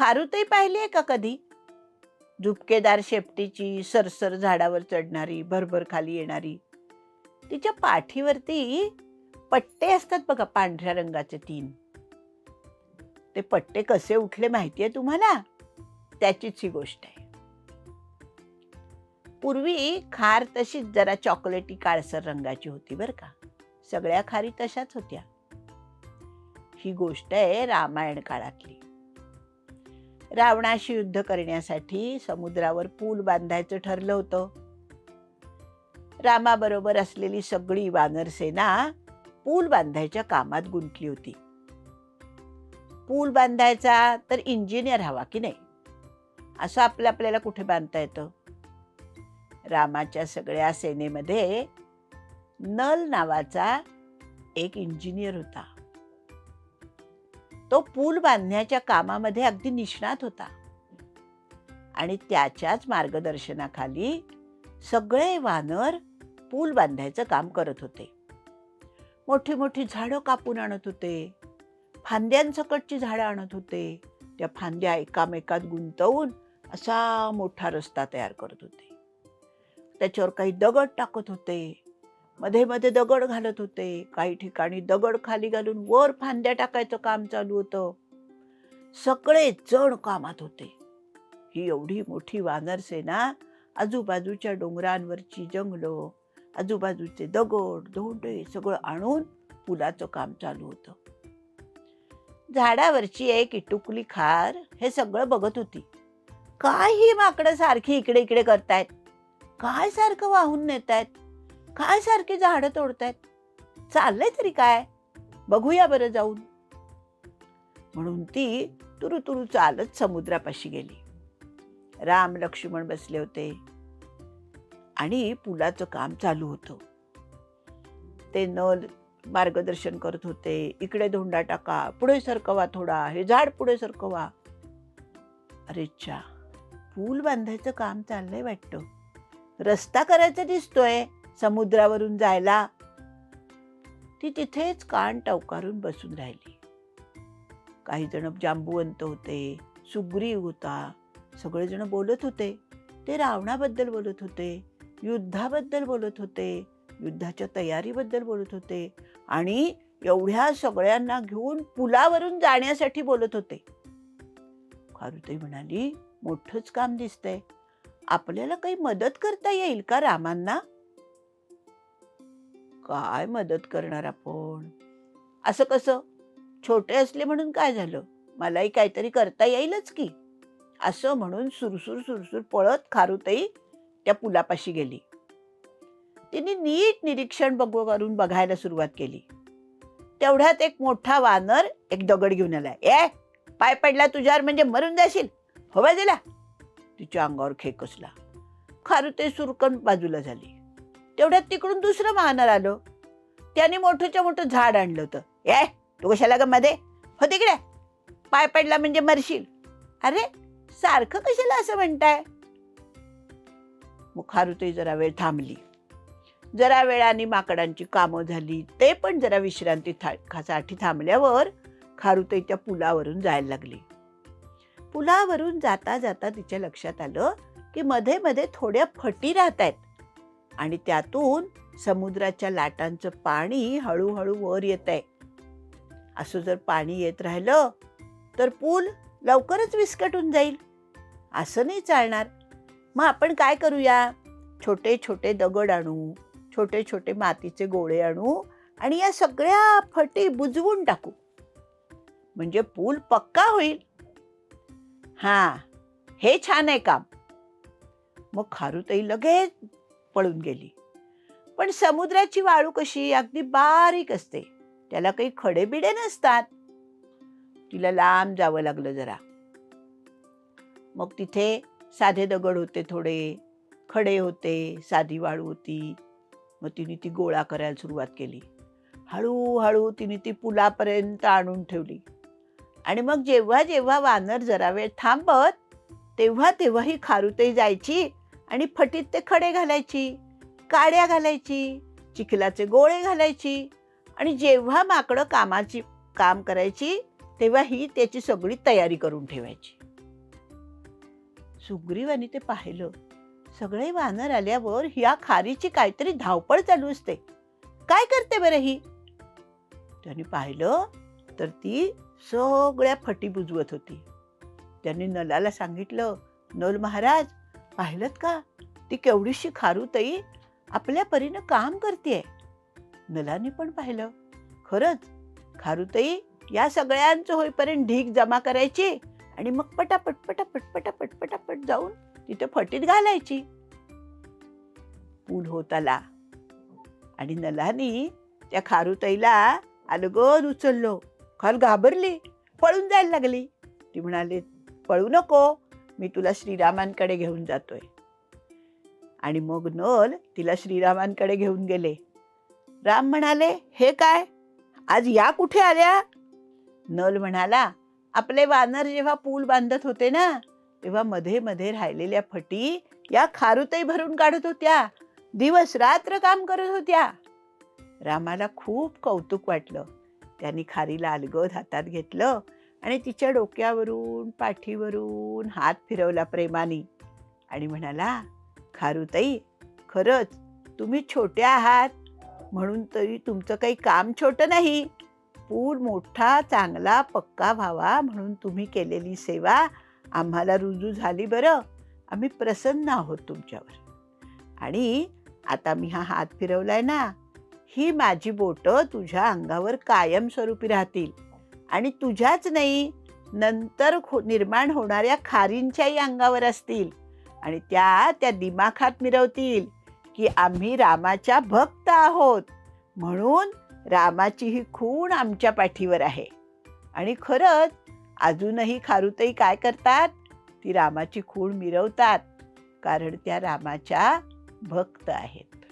खारुताई पाहिली आहे का कधी? झुपकेदार शेपटीची, सरसर झाडावर चढणारी, भरभर खाली येणारी. तिच्या पाठीवरती पट्टे असतात बघा, पांढऱ्या रंगाचे 3. ते पट्टे कसे उठले माहितीये तुम्हाला? त्याचीच ही गोष्ट आहे. पूर्वी खार तशीच जरा चॉकलेटी काळसर रंगाची होती बरं का. सगळ्या खारी तशाच होत्या. ही गोष्ट आहे रामायण काळातली. रावणाशी युद्ध करण्यासाठी समुद्रावर पूल बांधायचं ठरलं होतं. रामाबरोबर असलेली सगळी वानरसेना पूल बांधायच्या कामात गुंतली होती. पूल बांधायचा तर इंजिनियर हवा की नाही? असं आपल्याला कुठे बांधता येतं? रामाच्या सगळ्या सेनेमध्ये नल नावाचा एक इंजिनियर होता. तो पूल बांधण्याच्या कामामध्ये अगदी निष्णात होता आणि त्याच्याच मार्गदर्शनाखाली सगळे वानर पूल बांधायचं काम करत होते. मोठी मोठी झाडं कापून आणत होते, फांद्यांसकटची झाडं आणत होते. त्या फांद्या एकामेकात गुंतवून असा मोठा रस्ता तयार करत होते. त्याच्यावर काही दगड टाकत होते, मध्ये मध्ये दगड घालत होते, काही ठिकाणी दगड खाली घालून वर फांद्या टाकायचं काम चालू होतं. सगळे जण कामात होते. ही एवढी मोठी वानरसेना आजूबाजूच्या डोंगरांवरची जंगलं, आजूबाजूचे दगड धोंडे सगळं आणून पुलाचं काम चालू होतं. झाडावरची एक इटुकली खार हे सगळं बघत होती. काय ही माकडं सारखी इकडे इकडे करतायत? काय सारखं वाहून नेतायत? काय सारखी झाडं तोडतायत? चाललंय तरी काय? बघूया बरं जाऊन. म्हणून ती तुरु तुरु चालत समुद्रापाशी गेली. राम लक्ष्मण बसले होते आणि पुलाचं काम चालू होतं. ते नल मार्गदर्शन करत होते. इकडे धोंडा टाका, पुढे सरकवा थोडा, हे झाड पुढे सरकवा. अरे चा, पूल बांधायचं काम चाललंय वाटतं. रस्ता करायचा दिसतोय समुद्रावरून जायला. ती तिथेच कान टवकारून बसून राहिली. काही जण जांबुवंत होते, सुग्रीव होता. सगळेजण बोलत होते. ते रावणाबद्दल बोलत होते, युद्धाबद्दल बोलत होते, युद्धाच्या तयारीबद्दल बोलत होते आणि एवढ्या सगळ्यांना घेऊन पुलावरून जाण्यासाठी बोलत होते. खारुताई म्हणाली, मोठंच काम दिसतंय. आपल्याला काही मदत करता येईल का रामांना? काय मदत करणार आपण? असं कसं? छोटे असले म्हणून काय झालं? मलाही काहीतरी करता येईलच की. असं म्हणून सुरसुर सुरसुर पळत खारुताई त्या पुलापाशी गेली. तिने नीट निरीक्षण करून बघायला सुरुवात केली. तेवढ्यात एक मोठा वानर एक दगड घेऊन आला. ए, पाय पडला तुझ्यावर म्हणजे मरून जाशील, हो बाजूला. तिच्या अंगावर खेकसला. खारुताई सुरकन बाजूला झाली. तेवढ्यात तिकडून दुसरं वानर आलं. त्याने मोठंच्या मोठं झाड आणलं होतं. ए, तू कशाला ग मध्ये, हो तिकडे, पाय पडला म्हणजे मरशील. अरे, सारखं कशाला असं म्हणताय? मग खारुताई जरा वेळ थांबली. जरा वेळाने माकडांची कामं झाली. ते पण जरा विश्रांतीसाठी थांबल्यावर खारुताई त्या पुलावरून जायला लागली. पुलावरून जाता जाता तिच्या लक्षात आलं की मध्ये मध्ये थोड्या फटी राहत आहेत आणि त्यातून समुद्राच्या लाटांचं पाणी हळूहळू वर येत आहे. असं जर पाणी येत राहिलं तर पूल लवकरच विस्कटून जाईल. असं नाही चालणार. मग आपण काय करूया? छोटे छोटे दगड आणू, छोटे छोटे मातीचे गोळे आणू आणि या सगळ्या फटी बुजवून टाकू, म्हणजे पूल पक्का होईल. हा, हे छान आहे काम. मग खारुताई लगेच पळून गेली. पण समुद्राची वाळू कशी अगदी बारीक असते, त्याला काही खडेबिडे नसतात. तिला लांब जावं लागलं जरा. मग तिथे साधे दगड होते, थोडे खडे होते, साधी वाळू होती. मग तिने ती गोळा करायला सुरुवात केली. हळूहळू तिने ती पुलापर्यंत आणून ठेवली. आणि मग जेव्हा जेव्हा वानर जरा वेळ थांबत तेव्हा तेव्हा ही खारुताई जायची आणि फटीत ते खडे घालायची, काड्या घालायची, चिखलाचे गोळे घालायची. आणि जेव्हा माकडं काम करायची तेव्हा ही त्याची सगळी तयारी करून ठेवायची. सुग्रीवाने ते पाहिलं. सगळे वानर आल्यावर ह्या खारीची काहीतरी धावपळ चालू असते. काय करते बरं ही? त्याने पाहिलं तर ती सगळ्या फटी बुजवत होती. त्याने नलाला सांगितलं, नल महाराज, पाहिलत का, ती केवढीशी खारुताई आपल्या परीनं काम करतेय. नलाने पण पाहिलं. खरंच खारुताई या सगळ्यांचं होईपर्यंत ढीग जमा करायची आणि मग पटापट पटापट पटापट पटापट जाऊन तिथे फटीत घालायची. पूल होत आला आणि नलानी त्या खारुताईला अलगद उचललो. खाल घाबरली, पळून जायला लागली. ती म्हणाली, पळू नको, मी तुला श्रीरामांकडे घेऊन जातोय. आणि मग नल तिला श्रीरामांकडे घेऊन गेले. राम म्हणाले, हे काय, आज या कुठे आल्या? नल म्हणाला, आपले वानर जेव्हा पूल बांधत होते ना, तेव्हा मध्ये मध्ये राहिलेल्या फटी या खारुताई भरून काढत होत्या. दिवस रात्र काम करत होत्या. रामाला खूप कौतुक वाटलं. त्यांनी खारीला अलगद हातात घेतलं आणि तिच्या डोक्यावरून पाठीवरून हात फिरवला प्रेमाने आणि म्हणाला, खारुताई, खरंच तुम्ही छोट्या आहात, म्हणून तरी तुमचं काही काम छोटं नाही. पूल मोठा चांगला पक्का व्हावा म्हणून तुम्ही केलेली सेवा आम्हाला रुजू झाली. बरं, आम्ही प्रसन्न आहोत तुमच्यावर. आणि आता मी हा हात फिरवलाय ना, ही माझी बोटं तुझ्या अंगावर कायमस्वरूपी राहतील आणि तुझ्याच नाही, नंतर निर्माण होणाऱ्या खारींच्याही अंगावर असतील आणि त्या दिमाखात मिरवतील की आम्ही रामाच्या भक्त आहोत, म्हणून रामाची ही खूण आमच्या पाठीवर आहे. आणि खरंच अजूनही खारुताई काय करतात, ती रामाची खूण मिरवतात, कारण त्या रामाच्या भक्त आहेत.